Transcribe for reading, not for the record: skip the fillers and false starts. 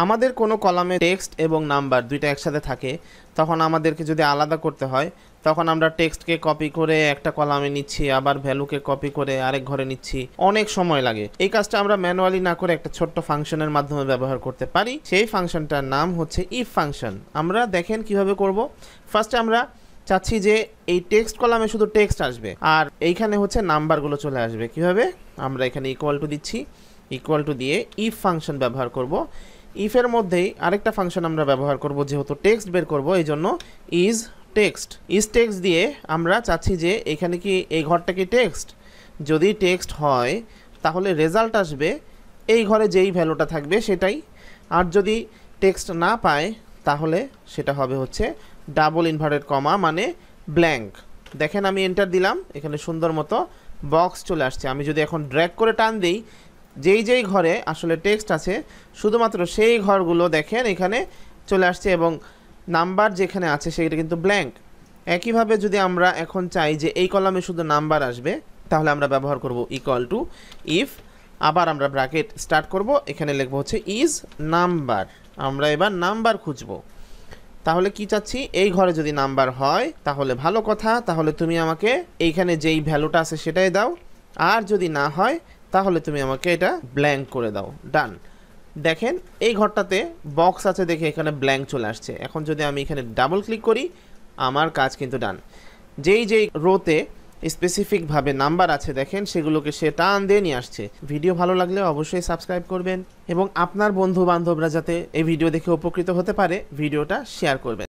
আমাদের কোনো কলামে টেক্সট এবং নাম্বার দুইটা একসাথে থাকে, তখন আমাদেরকে যদি আলাদা করতে হয়, তখন আমরা টেক্সটকে কপি করে একটা কলামে নিচ্ছি, আবার ভ্যালুকে কপি করে আরেক ঘরে নিচ্ছি, অনেক সময় লাগে। এই কাজটা আমরা ম্যানুয়ালি না করে একটা ছোট্ট ফাংশনের মাধ্যমে ব্যবহার করতে পারি। সেই ফাংশনটার নাম হচ্ছে ইফ ফাংশন। আমরা দেখেন কিভাবে করব। ফার্স্টে আমরা চাচ্ছি যে এই টেক্সট কলামে শুধু টেক্সট আসবে, আর এইখানে হচ্ছে নাম্বারগুলো চলে আসবে। কিভাবে? আমরা এখানে ইকুয়াল টু দিচ্ছি, ইকুয়াল টু দিয়ে ইফ ফাংশন ব্যবহার করব। ইফের মধ্যেই আরেকটা ফাংশন আমরা ব্যবহার করব, যেহেতু টেক্সট বের করব এই জন্য ইজ টেক্সট দিয়ে আমরা চাচ্ছি যে এখানে কি এই ঘরটা কি টেক্সট। যদি টেক্সট হয় তাহলে রেজাল্ট আসবে এই ঘরে যেই ভ্যালুটা থাকবে সেটাই, আর যদি টেক্সট না পায় তাহলে সেটা হবে হচ্ছে ডাবল ইনভার্টেড কমা মানে ব্ল্যাঙ্ক। দেখেন আমি এন্টার দিলাম, এখানে সুন্দর মতো বক্স চলে আসছে। আমি যদি এখন ড্র্যাগ করে টান দিই, যেই ঘরে আসলে টেক্সট আছে শুধুমাত্র সেই ঘরগুলো দেখেন এখানে চলে আসছে, এবং নাম্বার যেখানে আছে সেটা কিন্তু ব্ল্যাঙ্ক। একইভাবে যদি আমরা এখন চাই যে এই কলামে শুধু নাম্বার আসবে, তাহলে আমরা ব্যবহার করব ইকুয়াল টু ইফ, আবার আমরা ব্র্যাকেট স্টার্ট করব, এখানে লিখব হচ্ছে ইজ নাম্বার। আমরা এবার নাম্বার খুঁজব। তাহলে কি চাচ্ছি, এই ঘরে যদি নাম্বার হয় তাহলে ভালো কথা, তাহলে তুমি আমাকে এইখানে যেই ভ্যালুটা আছে সেটাই দাও, আর যদি না হয় তাহলে তুমি আমাকে এটা ব্ল্যাঙ্ক করে দাও। ডান। দেখেন এই ঘরটাতে বক্স আছে দেখে এখানে ব্ল্যাঙ্ক চলে আসছে। এখন যদি আমি এখানে ডাবল ক্লিক করি, আমার কাজ কিন্তু ডান। যেই রোতে স্পেসিফিকভাবে নাম্বার আছে দেখেন সেগুলোকে সে টান দিয়ে নিয়ে আসছে। ভিডিও ভালো লাগলে অবশ্যই সাবস্ক্রাইব করবেন, এবং আপনার বন্ধু বান্ধবরা যাতে এই ভিডিও দেখে উপকৃত হতে পারে ভিডিওটা শেয়ার করবেন।